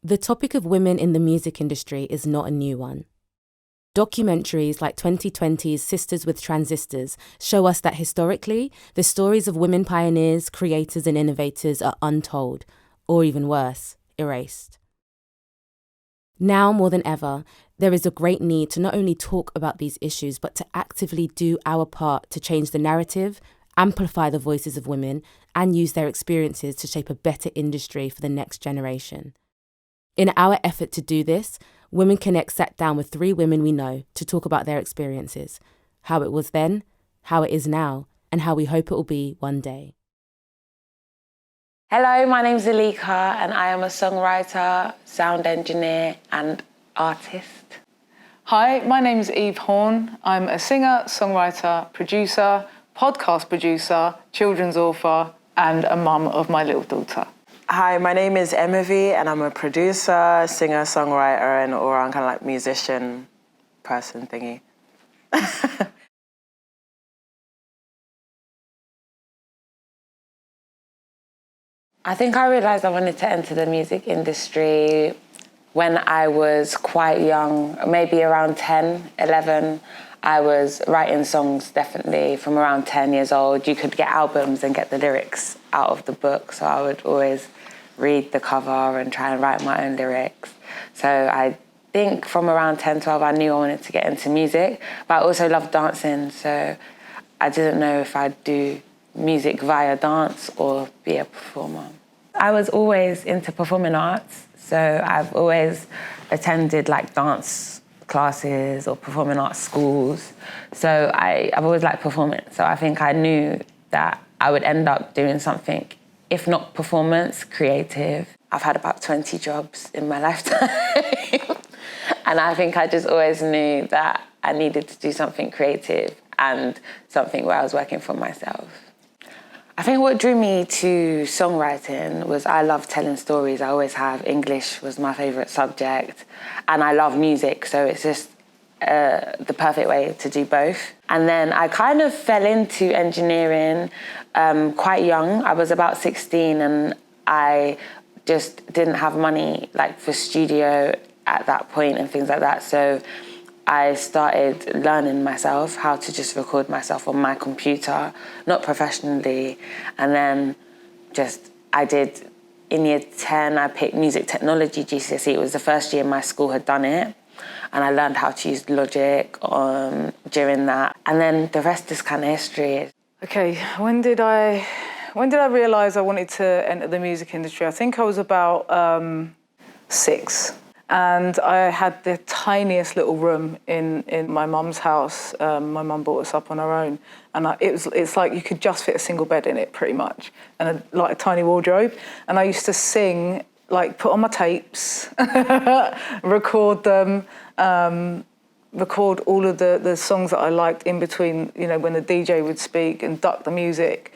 The topic of women in the music industry is not a new one. Documentaries like 2020's Sisters with Transistors show us that historically, the stories of women pioneers, creators and innovators are untold, or even worse, erased. Now more than ever, there is a great need to not only talk about these issues, but to actively do our part to change the narrative, amplify the voices of women, and use their experiences to shape a better industry for the next generation. In our effort to do this, Women Connect sat down with 3 women we know to talk about their experiences, how it was then, how it is now, and how we hope it will be one day. Hello, my name's Alika and I am a songwriter, sound engineer and artist. Hi, my name's Eve Horn. I'm a singer, songwriter, producer, podcast producer, children's author and a mum of my little daughter. Hi, my name is Emma V and I'm a producer, singer, songwriter and all-around kind of like musician person thingy. I think I realised I wanted to enter the music industry when I was quite young, maybe around 10, 11. I was writing songs definitely from around 10 years old. You could get albums and get the lyrics out of the book, so I would always read the cover and try and write my own lyrics. So I think from around 10, 12, I knew I wanted to get into music, but I also loved dancing, so I didn't know if I'd do music via dance or be a performer. I was always into performing arts, so I've always attended like dance classes or performing arts schools. So I've always liked performing. So I think I knew that I would end up doing something, if not performance, creative. I've had about 20 jobs in my lifetime. And I think I just always knew that I needed to do something creative and something where I was working for myself. I think what drew me to songwriting was I love telling stories. I always have. English was my favourite subject. And I love music, so it's just the perfect way to do both. And then I kind of fell into engineering quite young. I was about 16 and I just didn't have money like for studio at that point and things like that. So I started learning myself how to just record myself on my computer, not professionally. And then I did, in year 10, I picked music technology GCSE. It was the first year my school had done it. And I learned how to use Logic during that. And then the rest is kind of history. Okay, when did I realise I wanted to enter the music industry? I think I was about 6. And I had the tiniest little room in my mum's house. My mum brought us up on her own. And it's like you could just fit a single bed in it, pretty much, and like a tiny wardrobe. And I used to sing, like put on my tapes, record them, record all of the songs that I liked in between, you know, when the DJ would speak and duck the music.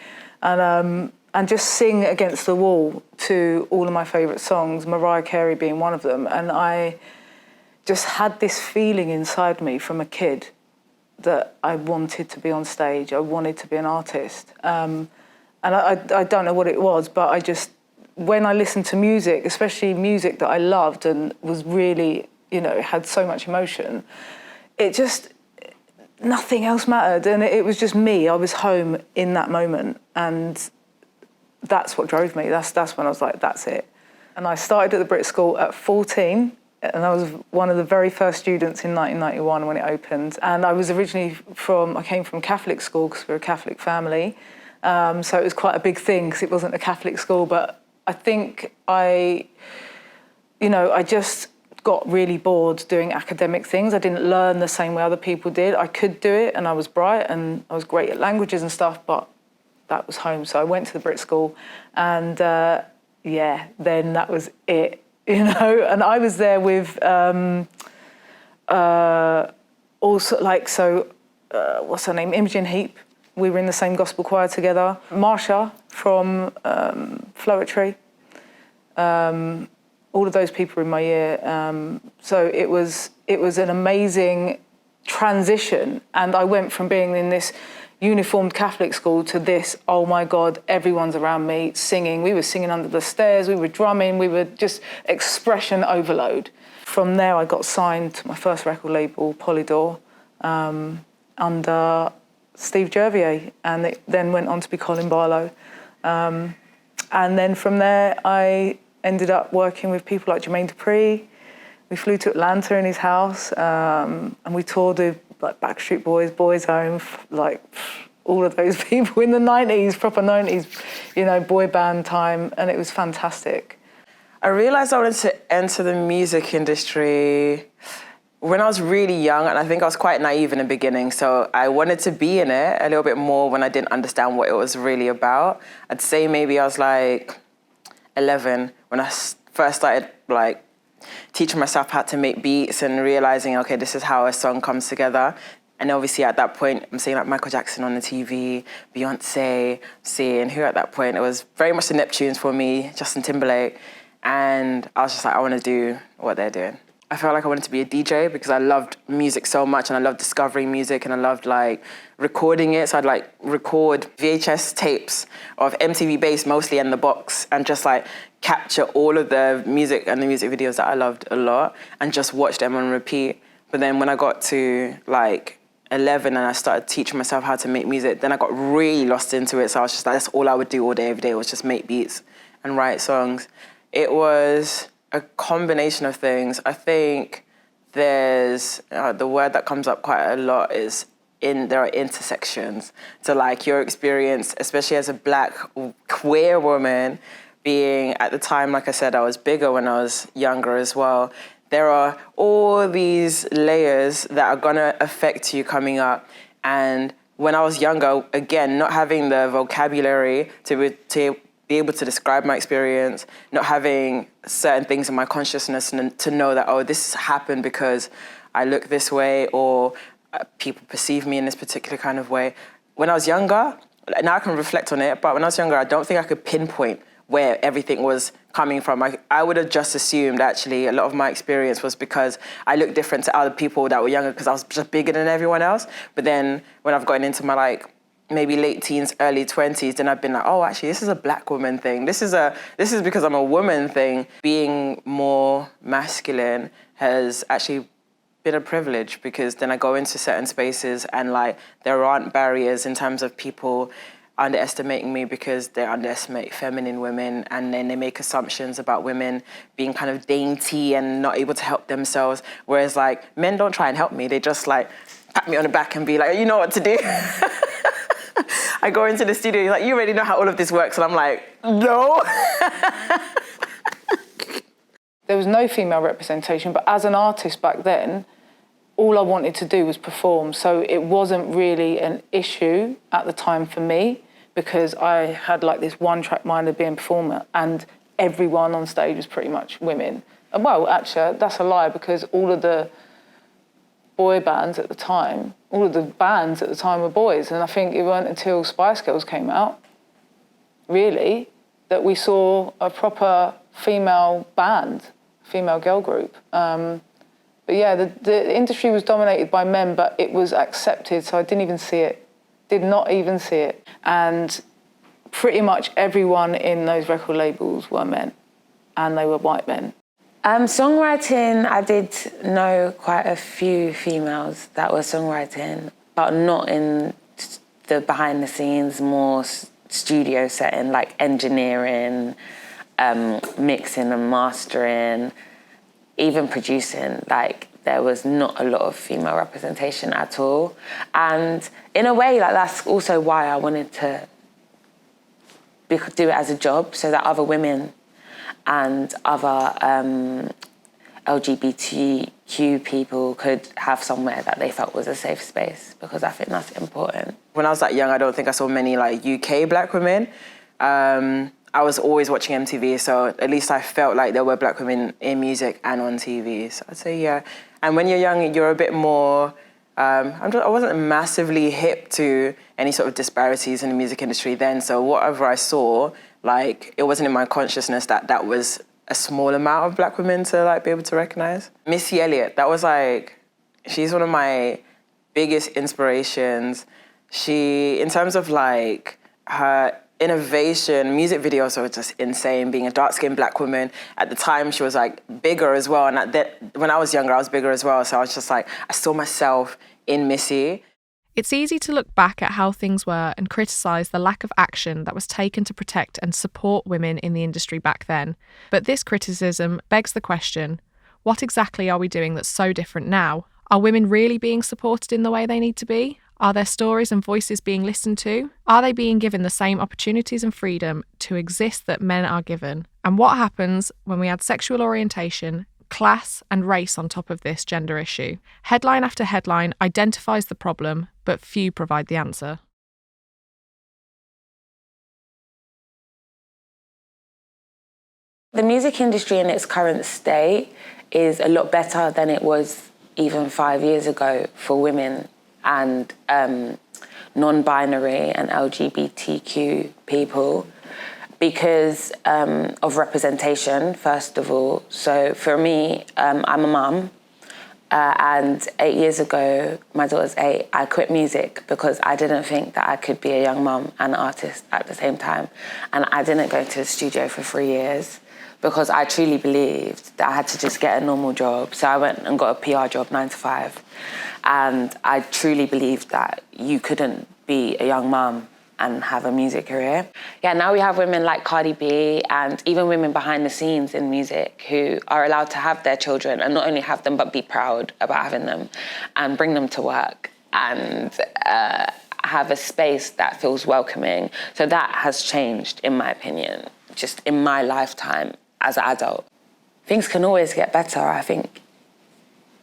And just sing against the wall to all of my favourite songs, Mariah Carey being one of them. And I just had this feeling inside me from a kid that I wanted to be on stage, I wanted to be an artist. And I don't know what it was, but when I listened to music, especially music that I loved and was really, you know, had so much emotion, nothing else mattered. And it was just me. I was home in that moment. And that's what drove me. That's when I was like, that's it. And I started at the Brit School at 14, and I was one of the very first students in 1991 when it opened. And I was originally I came from Catholic school because we're a Catholic family. So it was quite a big thing because it wasn't a Catholic school. But I think I just got really bored doing academic things. I didn't learn the same way other people did. I could do it, and I was bright, and I was great at languages and stuff, but that was home. So I went to the Brit School and then that was it, you know. And I was there with what's her name? Imogen Heap. We were in the same gospel choir together. Marsha from Flowetry. All of those people were in my year. So it was an amazing transition. And I went from being in this, uniformed Catholic school to this, oh my God, everyone's around me singing. We were singing under the stairs, we were drumming, we were just expression overload. From there, I got signed to my first record label, Polydor, under Steve Jervier, and it then went on to be Colin Barlow. And then from there, I ended up working with people like Jermaine Dupri. We flew to Atlanta in his house, and we toured with like Backstreet Boys, Boys Home, like all of those people in the 90s, proper 90s, you know, boy band time, and it was fantastic. I realised I wanted to enter the music industry when I was really young, and I think I was quite naive in the beginning, so I wanted to be in it a little bit more when I didn't understand what it was really about. I'd say maybe I was like 11 when I first started like teaching myself how to make beats and realising, okay, this is how a song comes together. And obviously at that point, I'm seeing like Michael Jackson on the TV, Beyonce, seeing who at that point, it was very much the Neptunes for me, Justin Timberlake. And I was just like, I want to do what they're doing. I felt like I wanted to be a DJ because I loved music so much and I loved discovering music and I loved like recording it. So I'd like record VHS tapes of MTV Bass mostly in the box and just like capture all of the music and the music videos that I loved a lot and just watch them on repeat. But then when I got to like 11 and I started teaching myself how to make music, then I got really lost into it. So I was just like, that's all I would do all day, every day was just make beats and write songs. It was a combination of things. I think there's, the word that comes up quite a lot is there are intersections. So like your experience, especially as a Black queer woman, being at the time, like I said, I was bigger when I was younger as well. There are all these layers that are gonna affect you coming up. And when I was younger, again, not having the vocabulary to be able to describe my experience, not having certain things in my consciousness to know that, oh, this happened because I look this way or people perceive me in this particular kind of way. When I was younger, now I can reflect on it, but when I was younger, I don't think I could pinpoint where everything was coming from. I would have just assumed, actually, a lot of my experience was because I looked different to other people that were younger because I was just bigger than everyone else. But then when I've gotten into my like maybe late teens, early 20s, then I've been like, oh, actually, this is a Black woman thing. This is because I'm a woman thing. Being more masculine has actually been a privilege because then I go into certain spaces and like there aren't barriers in terms of people underestimating me because they underestimate feminine women and then they make assumptions about women being kind of dainty and not able to help themselves. Whereas like men don't try and help me. They just like pat me on the back and be like, you know what to do. I go into the studio, you're like, you already know how all of this works. And I'm like, no. There was no female representation, but as an artist back then, all I wanted to do was perform. So it wasn't really an issue at the time for me because I had like this one-track mind of being a performer and everyone on stage was pretty much women. And well, actually, that's a lie because all of the boy bands at the time, all of the bands at the time were boys. And I think it wasn't until Spice Girls came out, really, that we saw a proper female band, female girl group. But yeah, the industry was dominated by men, but it was accepted, so I didn't even see it. Did not even see it. And pretty much everyone in those record labels were men, and they were white men. Songwriting, I did know quite a few females that were songwriting, but not in the behind the scenes, more studio setting, like engineering, mixing and mastering, even producing. Like there was not a lot of female representation at all. And in a way, like that's also why I wanted to do it as a job so that other women and other LGBTQ people could have somewhere that they felt was a safe space, because I think that's important. When I was that young, I don't think I saw many like UK Black women. I was always watching MTV, so at least I felt like there were Black women in music and on TV. So I'd say, yeah. And when you're young, you're a bit more, I wasn't massively hip to any sort of disparities in the music industry then. So whatever I saw, like, it wasn't in my consciousness that was a small amount of Black women to like be able to recognize. Missy Elliott, that was like, she's one of my biggest inspirations. In terms of like her innovation, music videos were just insane. Being a dark-skinned black woman at the time, she was like bigger as well. And when I was younger, I was bigger as well. So I was just like, I saw myself in Missy. It's easy to look back at how things were and criticise the lack of action that was taken to protect and support women in the industry back then. But this criticism begs the question, what exactly are we doing that's so different now? Are women really being supported in the way they need to be? Are their stories and voices being listened to? Are they being given the same opportunities and freedom to exist that men are given? And what happens when we add sexual orientation, class and race on top of this gender issue? Headline after headline identifies the problem, but few provide the answer. The music industry in its current state is a lot better than it was even 5 years ago for women and non-binary and LGBTQ people because of representation, first of all. So for me, I'm a mum, and 8 years ago, my daughter's 8, I quit music because I didn't think that I could be a young mum and artist at the same time. And I didn't go to the studio for 3 years because I truly believed that I had to just get a normal job. So I went and got a PR job, 9 to 5. And I truly believed that you couldn't be a young mum and have a music career. Yeah, now we have women like Cardi B and even women behind the scenes in music who are allowed to have their children and not only have them, but be proud about having them and bring them to work and have a space that feels welcoming. So that has changed, in my opinion, just in my lifetime as an adult. Things can always get better, I think,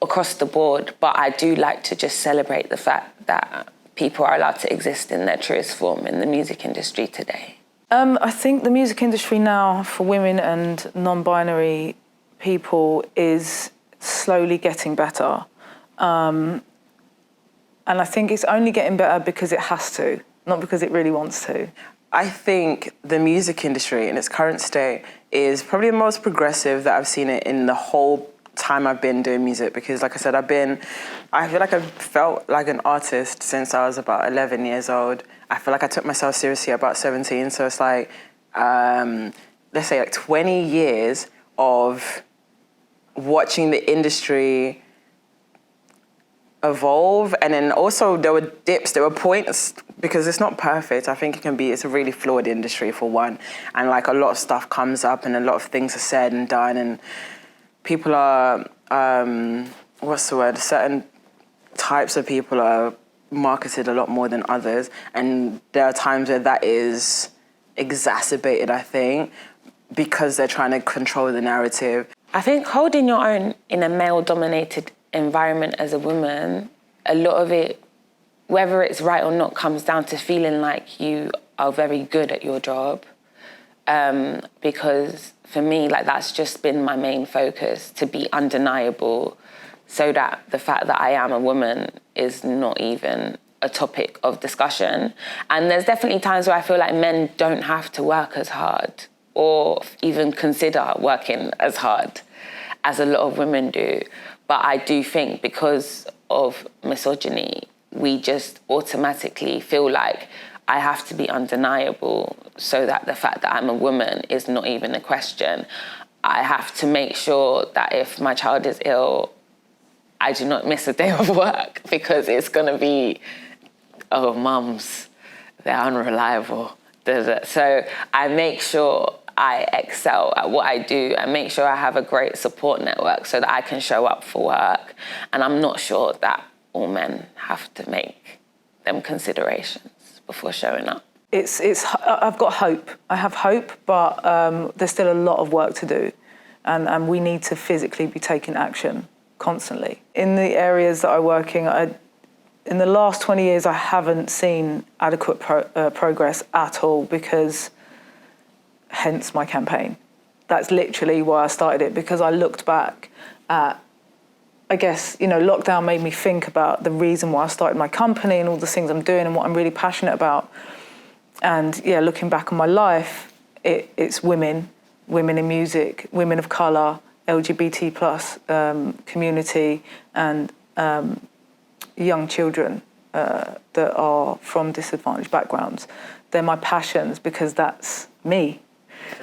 across the board, but I do like to just celebrate the fact that people are allowed to exist in their truest form in the music industry today. I think the music industry now for women and non-binary people is slowly getting better. And I think it's only getting better because it has to, not because it really wants to. I think the music industry in its current state is probably the most progressive that I've seen it in the whole time I've been doing music, because like I said, I feel like I've felt like an artist since I was about 11 years old. I feel like I took myself seriously about 17, so it's like, let's say like 20 years of watching the industry evolve. And then also there were dips, there were points, because it's not perfect. I think it's a really flawed industry for one. And like a lot of stuff comes up and a lot of things are said and done, and people are, certain types of people are marketed a lot more than others. And there are times where that is exacerbated, I think, because they're trying to control the narrative. I think holding your own in a male-dominated environment as a woman, a lot of it, whether it's right or not, comes down to feeling like you are very good at your job. Because for me, like, that's just been my main focus, to be undeniable, so that the fact that I am a woman is not even a topic of discussion. And there's definitely times where I feel like men don't have to work as hard or even consider working as hard as a lot of women do. But I do think because of misogyny, we just automatically feel like I have to be undeniable so that the fact that I'm a woman is not even a question. I have to make sure that if my child is ill, I do not miss a day of work, because it's going to be, oh, mums, they're unreliable. So I make sure I excel at what I do and make sure I have a great support network so that I can show up for work. And I'm not sure that all men have to make them considerations before showing up. I've got hope. I have hope, but there's still a lot of work to do. And we need to physically be taking action constantly. In the areas that I work in the last 20 years, I haven't seen adequate progress at all, because hence my campaign. That's literally why I started it, because I looked back at, I guess, lockdown made me think about the reason why I started my company and all the things I'm doing and what I'm really passionate about. And yeah, looking back on my life, it's women in music, women of colour, LGBT plus community, and young children. that are from disadvantaged backgrounds. They're my passions because that's me.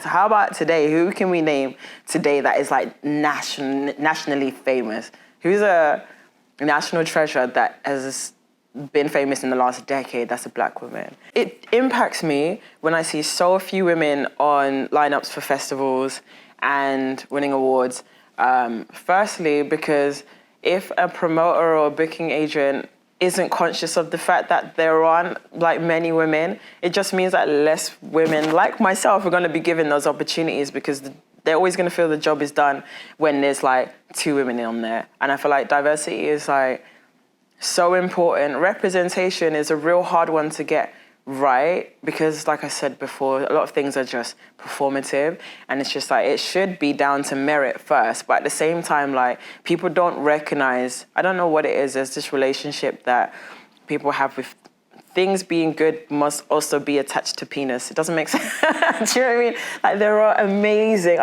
So how about today? Who can we name today that is like nationally famous? Who's a national treasure that has been famous in the last decade that's a Black woman? It impacts me when I see so few women on lineups for festivals and winning awards. Firstly, because if a promoter or booking agent isn't conscious of the fact that there aren't like many women, it just means that less women like myself are going to be given those opportunities, because they're always going to feel the job is done when there's like 2 women on there. And I feel like diversity is like so important. Representation is a real hard one to get right, because like I said before, a lot of things are just performative, and it's just like it should be down to merit first, but at the same time, like, people don't recognize, I don't know what it is, there's this relationship that people have with things being good must also be attached to penis. It doesn't make sense. Do you know what I mean? Like, there are amazing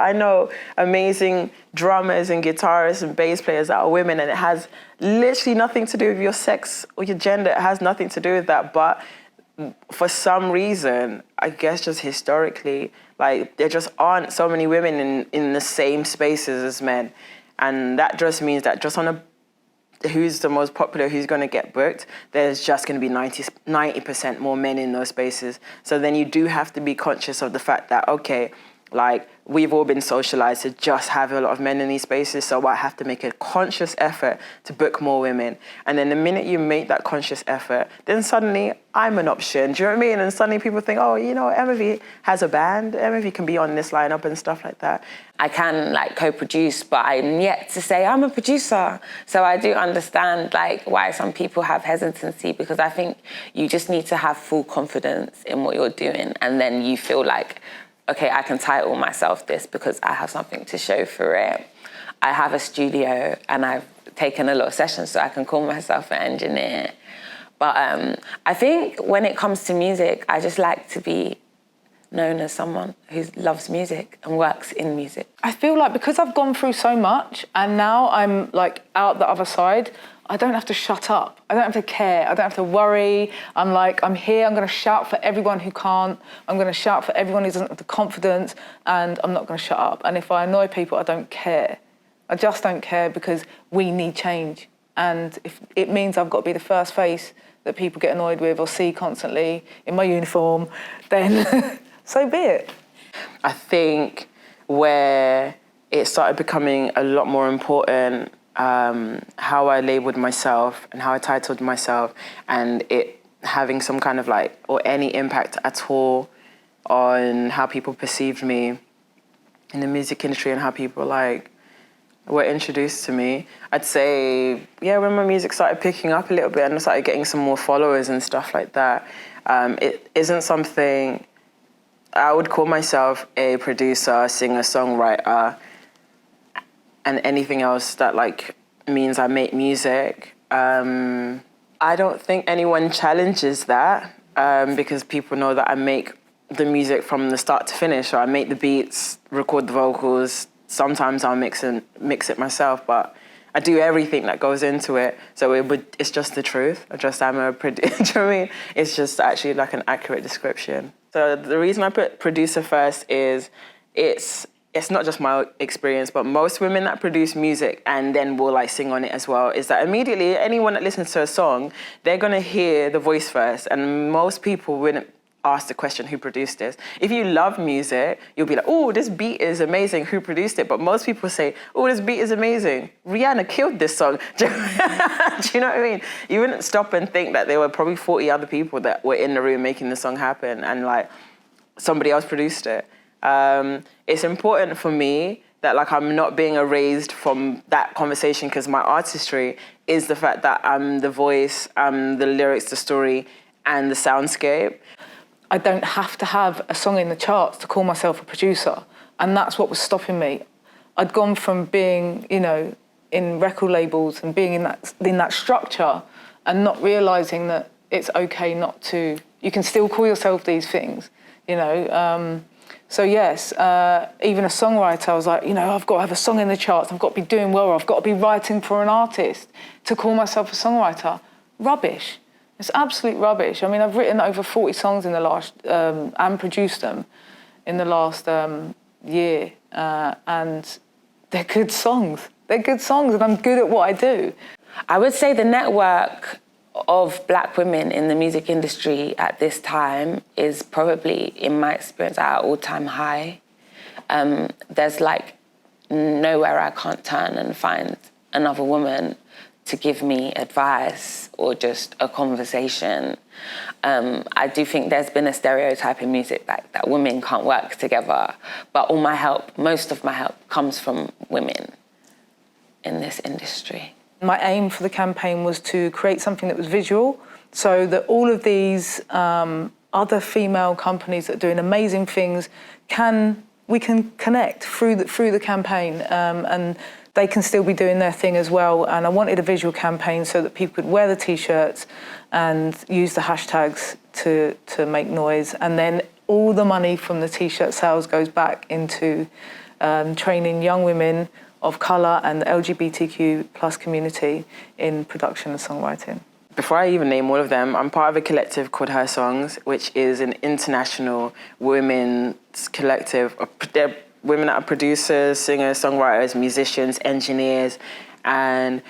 drummers and guitarists and bass players that are women, and it has literally nothing to do with your sex or your gender. It has nothing to do with that, but for some reason, I guess just historically, like, there just aren't so many women in the same spaces as men. And that just means that just on who's the most popular, who's going to get booked, there's just going to be 90% more men in those spaces. So then you do have to be conscious of the fact that, okay, like, we've all been socialized to just have a lot of men in these spaces, so I have to make a conscious effort to book more women. And then the minute you make that conscious effort, then suddenly I'm an option. Do you know what I mean? And suddenly people think, oh, you know, Emma V has a band, Emma V can be on this lineup and stuff like that. I can like co-produce, but I'm yet to say I'm a producer. So I do understand like why some people have hesitancy, because I think you just need to have full confidence in what you're doing, and then you feel like, okay, I can title myself this because I have something to show for it. I have a studio and I've taken a lot of sessions, so I can call myself an engineer. But I think when it comes to music, I just like to be known as someone who loves music and works in music. I feel like because I've gone through so much and now I'm like out the other side, I don't have to shut up. I don't have to care. I don't have to worry. I'm like, I'm here. I'm going to shout for everyone who can't. I'm going to shout for everyone who doesn't have the confidence, and I'm not going to shut up. And if I annoy people, I don't care. I just don't care, because we need change. And if it means I've got to be the first face that people get annoyed with or see constantly in my uniform, then so be it. I think where it started becoming a lot more important, how I labeled myself and how I titled myself, and it having some kind of like, or any impact at all on how people perceived me in the music industry and how people like were introduced to me. I'd say, yeah, when my music started picking up a little bit and I started getting some more followers and stuff like that, it isn't something, I would call myself a producer, singer, songwriter, and anything else that like means I make music. I don't think anyone challenges that, because people know that I make the music from the start to finish. So I make the beats, record the vocals. Sometimes I'll mix it myself, but I do everything that goes into it. So it's just the truth. I just am a producer. Do you know what I mean? It's just actually like an accurate description. So the reason I put producer first is it's not just my experience, but most women that produce music and then will like sing on it as well, is that immediately anyone that listens to a song, they're gonna hear the voice first. And most people wouldn't ask the question, who produced this? If you love music, you'll be like, oh, this beat is amazing, who produced it? But most people say, oh, this beat is amazing, Rihanna killed this song. Do you know what I mean? You wouldn't stop and think that there were probably 40 other people that were in the room making the song happen, and like somebody else produced it. It's important for me that like I'm not being erased from that conversation, because my artistry is the fact that I'm the voice, the lyrics, the story, and the soundscape. I don't have to have a song in the charts to call myself a producer, and that's what was stopping me. I'd gone from being, you know, in record labels and being in that structure, and not realising that it's okay not to. You can still call yourself these things, you know. So yes, even a songwriter, I was like, you know, I've got to have a song in the charts. I've got to be doing well. I've got to be writing for an artist to call myself a songwriter. Rubbish. It's absolute rubbish. I mean, I've written over 40 songs in the last, and produced them in the last year, and they're good songs. They're good songs, and I'm good at what I do. I would say the network of Black women in the music industry at this time is probably, in my experience, at an all-time high. There's like nowhere I can't turn and find another woman to give me advice or just a conversation. I do think there's been a stereotype in music that women can't work together, but all my help, most of my help, comes from women in this industry. My aim for the campaign was to create something that was visual, so that all of these other female companies that are doing amazing things we can connect through the campaign, and they can still be doing their thing as well. And I wanted a visual campaign so that people could wear the T-shirts and use the hashtags to make noise. And then all the money from the T-shirt sales goes back into training young women of colour and the LGBTQ plus community in production and songwriting. Before I even name all of them, I'm part of a collective called Her Songs, which is an international women's collective. They're women that are producers, singers, songwriters, musicians, engineers, and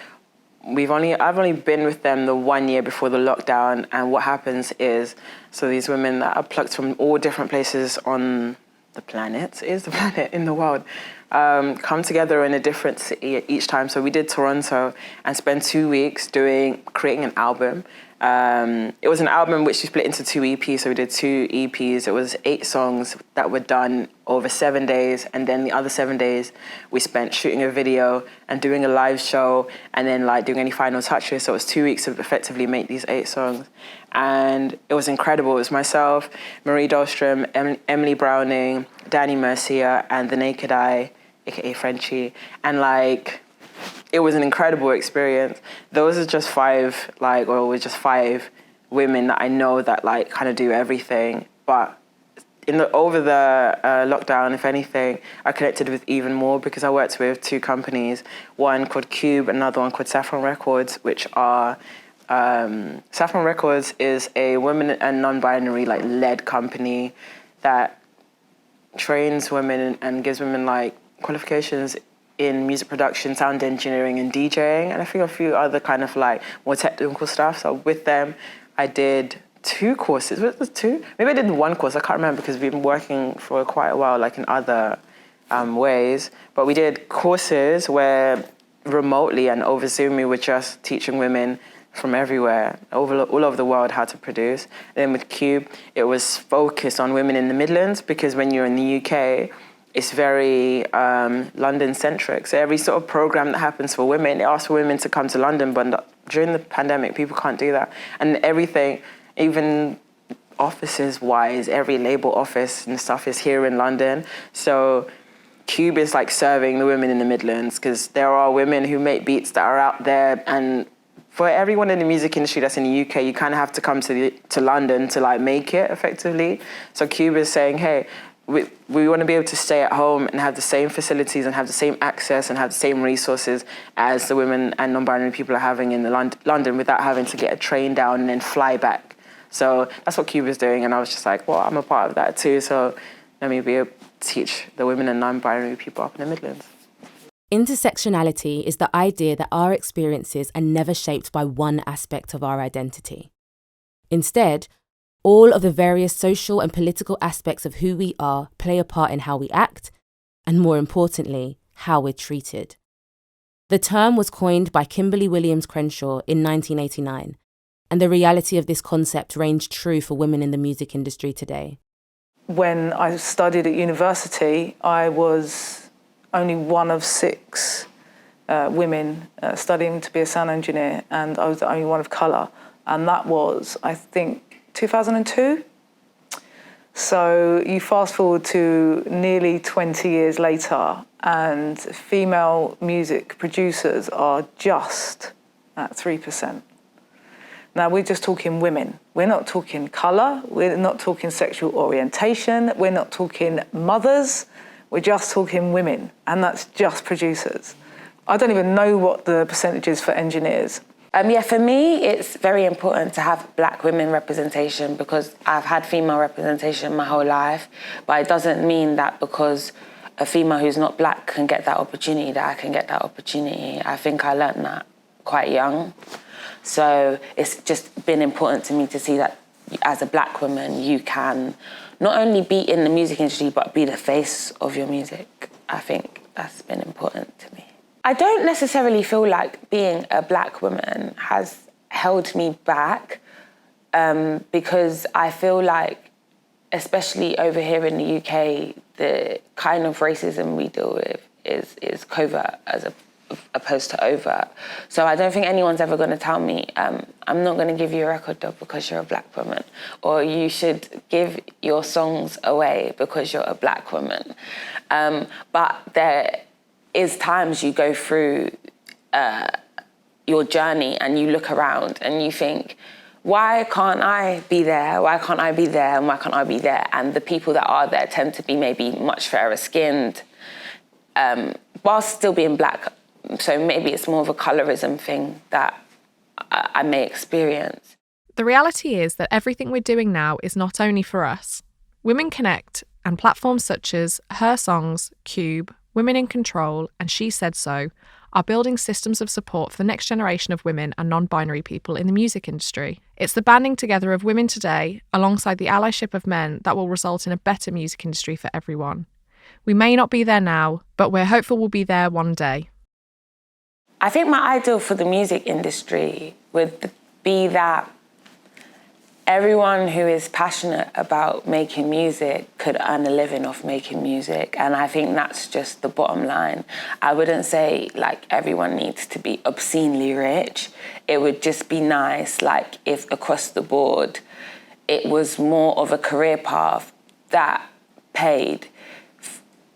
I've only been with them the 1 year before the lockdown. And what happens is, so these women that are plucked from all different places on the planet, in the world, come together in a different city each time. So we did Toronto and spent 2 weeks creating an album. It was an album which we split into 2 EPs, so we did 2 EPs. It was 8 songs that were done over 7 days, and then the other 7 days we spent shooting a video and doing a live show, and then like doing any final touches. So it was 2 weeks to effectively make these 8 songs, and it was incredible. It was myself, Marie Dahlstrom, Emily Browning, Danny Mercia, and The Naked Eye, aka Frenchie, and like, it was an incredible experience. Those are just 5 women that I know that like kind of do everything. But over the lockdown, if anything, I connected with even more because I worked with 2 companies, one called Cube, another one called Saffron Records, which are Saffron Records is a women and non-binary like led company that trains women and gives women like qualifications in music production, sound engineering, and DJing, and I think a few other kind of like more technical stuff. So with them, I did 2 courses. Was it 2? Maybe I did 1 course. I can't remember because we've been working for quite a while, like in other ways. But we did courses where remotely and over Zoom we were just teaching women from everywhere, all over the world, how to produce. And then with Cube, it was focused on women in the Midlands because when you're in the UK, it's very London-centric. So every sort of program that happens for women, it asks for women to come to London, but during the pandemic, people can't do that. And everything, even offices-wise, every label office and stuff is here in London. So Cube is like serving the women in the Midlands because there are women who make beats that are out there, and for everyone in the music industry that's in the UK, you kind of have to come to London to like make it effectively. So Cube is saying, hey, we want to be able to stay at home and have the same facilities and have the same access and have the same resources as the women and non-binary people are having in London without having to get a train down and then fly back. So that's what Cube is doing, and I was just like, well, I'm a part of that too, so let me be able to teach the women and non-binary people up in the Midlands. Intersectionality is the idea that our experiences are never shaped by one aspect of our identity. Instead, all of the various social and political aspects of who we are play a part in how we act, and more importantly, how we're treated. The term was coined by Kimberly Williams Crenshaw in 1989, and the reality of this concept ranged true for women in the music industry today. When I studied at university, I was only one of 6 women studying to be a sound engineer, and I was the only one of colour, and that was, I think, 2002. So you fast forward to nearly 20 years later, and female music producers are just at 3%. Now, we're just talking women. We're not talking colour. We're not talking sexual orientation. We're not talking mothers. We're just talking women, and that's just producers. I don't even know what the percentage is for engineers. Yeah, for me, it's very important to have black women representation because I've had female representation my whole life, but it doesn't mean that because a female who's not black can get that opportunity, that I can get that opportunity. I think I learnt that quite young. So it's just been important to me to see that as a black woman, you can not only be in the music industry, but be the face of your music. I think that's been important to me. I don't necessarily feel like being a black woman has held me back because I feel like, especially over here in the UK, the kind of racism we deal with is covert as opposed to overt. So I don't think anyone's ever going to tell me, I'm not going to give you a record deal because you're a black woman, or you should give your songs away because you're a black woman. But there is times you go through your journey and you look around and you think, why can't I be there? Why can't I be there? And why can't I be there? And the people that are there tend to be maybe much fairer skinned, whilst still being black. So maybe it's more of a colorism thing that I may experience. The reality is that everything we're doing now is not only for us. Women Connect and platforms such as Her Songs, Cube, Women in Control and She Said So are building systems of support for the next generation of women and non-binary people in the music industry. It's the banding together of women today alongside the allyship of men that will result in a better music industry for everyone. We may not be there now, but we're hopeful we'll be there one day. I think my ideal for the music industry would be that everyone who is passionate about making music could earn a living off making music. And I think that's just the bottom line. I wouldn't say like everyone needs to be obscenely rich. It would just be nice like if across the board it was more of a career path that paid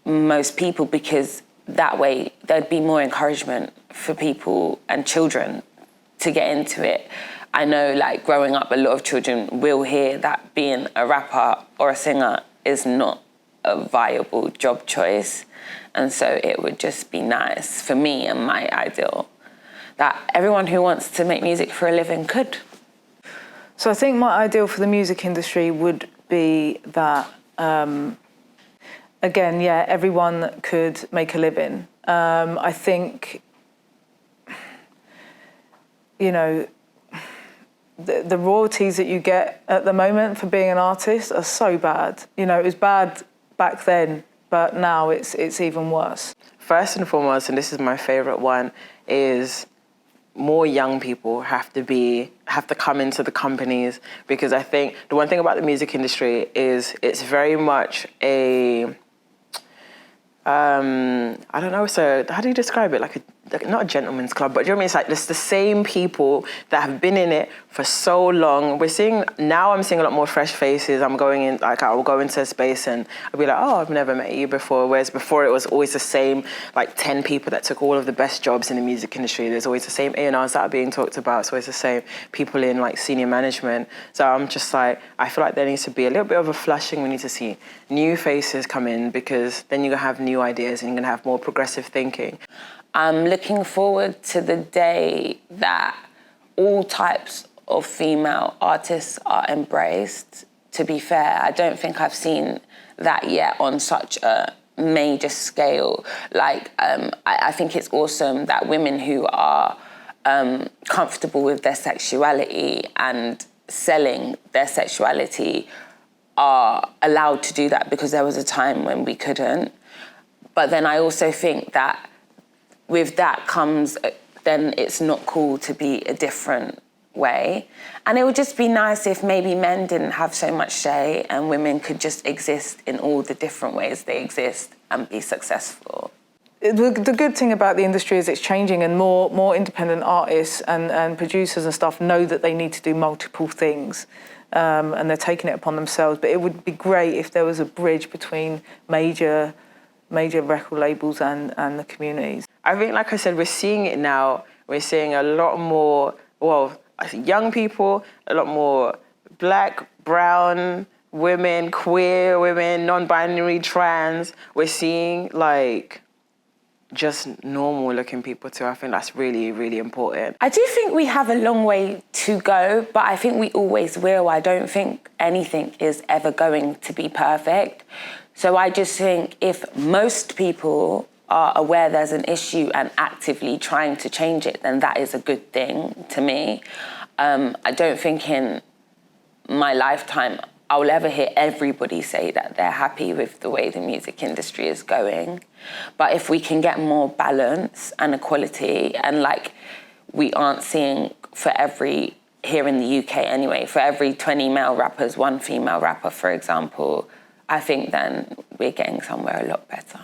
most people, because that way there'd be more encouragement for people and children to get into it. I know, like, growing up, a lot of children will hear that being a rapper or a singer is not a viable job choice. And so it would just be nice for me and my ideal that everyone who wants to make music for a living could. So I think my ideal for the music industry would be that, again, yeah, everyone could make a living. I think, you know, the royalties that you get at the moment for being an artist are so bad. You know, it was bad back then, but now it's even worse. First and foremost, and this is my favourite one, is more young people have to come into the companies, because I think the one thing about the music industry is it's very much a I don't know, so how do you describe it? Like not a gentleman's club, but do you know what I mean? It's like it's the same people that have been in it for so long. I'm seeing a lot more fresh faces. I'm going in, like I'll go into a space and I'll be like, oh, I've never met you before. Whereas before it was always the same, like 10 people that took all of the best jobs in the music industry. There's always the same A&Rs that are being talked about. It's always the same people in like senior management. So I'm just like, I feel like there needs to be a little bit of a flushing. We need to see new faces come in, because then you're gonna have new ideas and you're gonna have more progressive thinking. I'm looking forward to the day that all types of female artists are embraced. To be fair, I don't think I've seen that yet on such a major scale. Like, I think it's awesome that women who are comfortable with their sexuality and selling their sexuality are allowed to do that, because there was a time when we couldn't. But then I also think that with that comes, then it's not cool to be a different way. And it would just be nice if maybe men didn't have so much say and women could just exist in all the different ways they exist and be successful. The good thing about the industry is it's changing, and more independent artists and producers and stuff know that they need to do multiple things, and they're taking it upon themselves. But it would be great if there was a bridge between major record labels and the communities. I think, like I said, we're seeing it now. We're seeing a lot more, I see young people, a lot more black, brown women, queer women, non-binary, trans. We're seeing, like, just normal looking people too. I think that's really, really important. I do think we have a long way to go, but I think we always will. I don't think anything is ever going to be perfect. So I just think if most people are aware there's an issue and actively trying to change it, then that is a good thing to me. I don't think in my lifetime I'll ever hear everybody say that they're happy with the way the music industry is going. But if we can get more balance and equality, and like we aren't seeing here in the UK anyway, for every 20 male rappers, 1 female rapper, for example, I think then we're getting somewhere a lot better.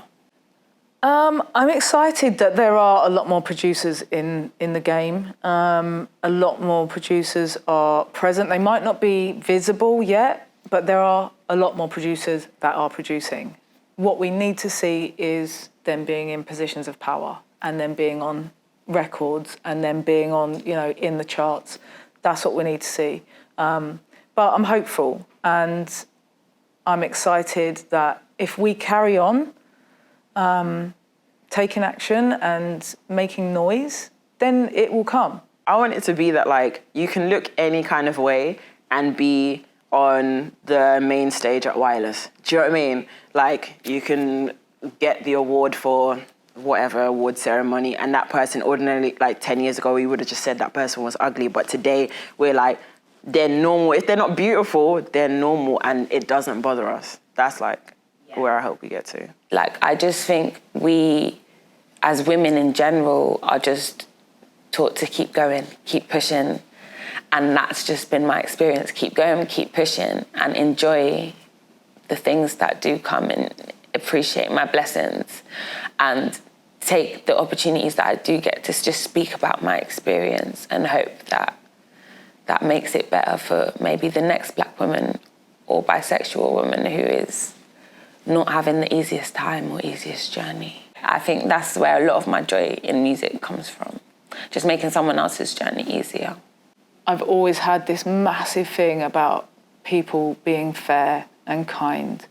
I'm excited that there are a lot more producers in the game. A lot more producers are present. They might not be visible yet, but there are a lot more producers that are producing. What we need to see is them being in positions of power and then being on records and then being on, in the charts. That's what we need to see. But I'm hopeful and I'm excited that if we carry on taking action and making noise, then it will come. I want it to be that like you can look any kind of way and be on the main stage at Wireless. Do you know what I mean? Like you can get the award for whatever award ceremony and that person ordinarily, like 10 years ago, we would have just said that person was ugly. But today we're like, they're normal. If they're not beautiful, they're normal and it doesn't bother us. That's like where I hope we get to. Like, I just think we, as women in general, are just taught to keep going, keep pushing. And that's just been my experience. Keep going, keep pushing, and enjoy the things that do come and appreciate my blessings. And take the opportunities that I do get to just speak about my experience and hope that that makes it better for maybe the next Black woman or bisexual woman who is not having the easiest time or easiest journey. I think that's where a lot of my joy in music comes from. Just making someone else's journey easier. I've always had this massive thing about people being fair and kind,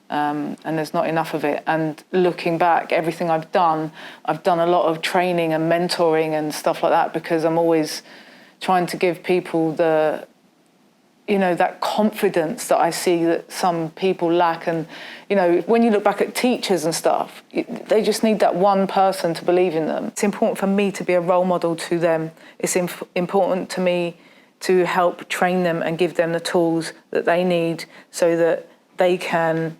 and there's not enough of it. And looking back, everything I've done a lot of training and mentoring and stuff like that because I'm always trying to give people the, that confidence that I see that some people lack. And, when you look back at teachers and stuff, they just need that one person to believe in them. It's important for me to be a role model to them. It's important to me to help train them and give them the tools that they need so that they can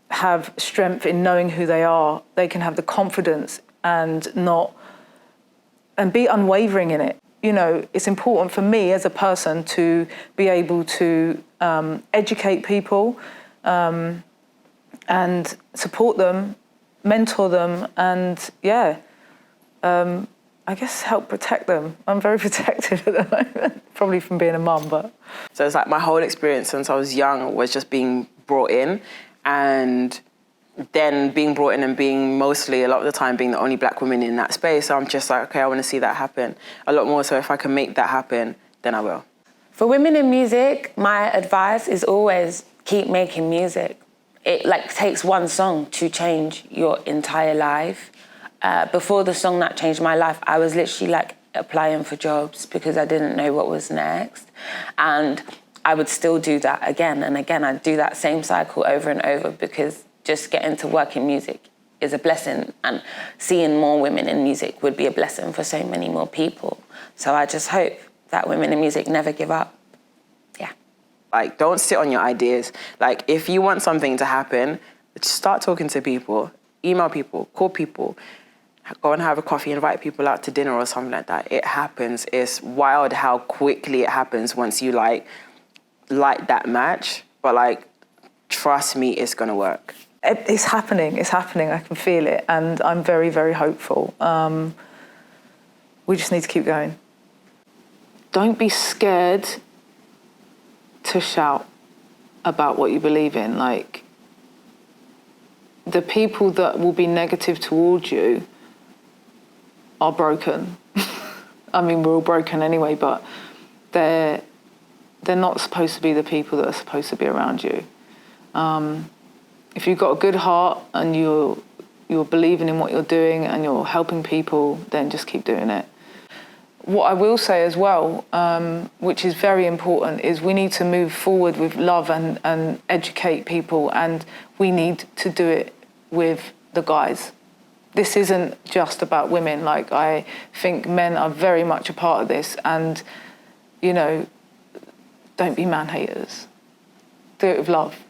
have strength in knowing who they are. They can have the confidence and be unwavering in it. It's important for me as a person to be able to educate people and support them, mentor them, and I guess help protect them. I'm very protective at the moment, probably from being a mum, but. So it's like my whole experience since I was young was just being brought in and then being brought in and being mostly, a lot of the time, being the only Black woman in that space. So I'm just like, okay, I want to see that happen a lot more. So if I can make that happen, then I will. For women in music, my advice is always keep making music. It takes one song to change your entire life. Before the song that changed my life, I was literally applying for jobs because I didn't know what was next. And I would still do that again and again. I'd do that same cycle over and over because just getting to work in music is a blessing, and seeing more women in music would be a blessing for so many more people. So I just hope that women in music never give up. Yeah. Don't sit on your ideas. If you want something to happen, start talking to people, email people, call people, go and have a coffee, invite people out to dinner or something like that. It happens. It's wild how quickly it happens once you light that match. But trust me, it's gonna work. It's happening. I can feel it, and I'm very, very hopeful. We just need to keep going. Don't be scared to shout about what you believe in. The people that will be negative towards you are broken. I mean, we're all broken anyway, but they're not supposed to be the people that are supposed to be around you. If you've got a good heart and you're you're believing in what you're doing and you're helping people, then just keep doing it. What I will say as well, which is very important, is we need to move forward with love and educate people, and we need to do it with the guys. This isn't just about women. Like, I think men are very much a part of this, and, you know, don't be man haters. Do it with love.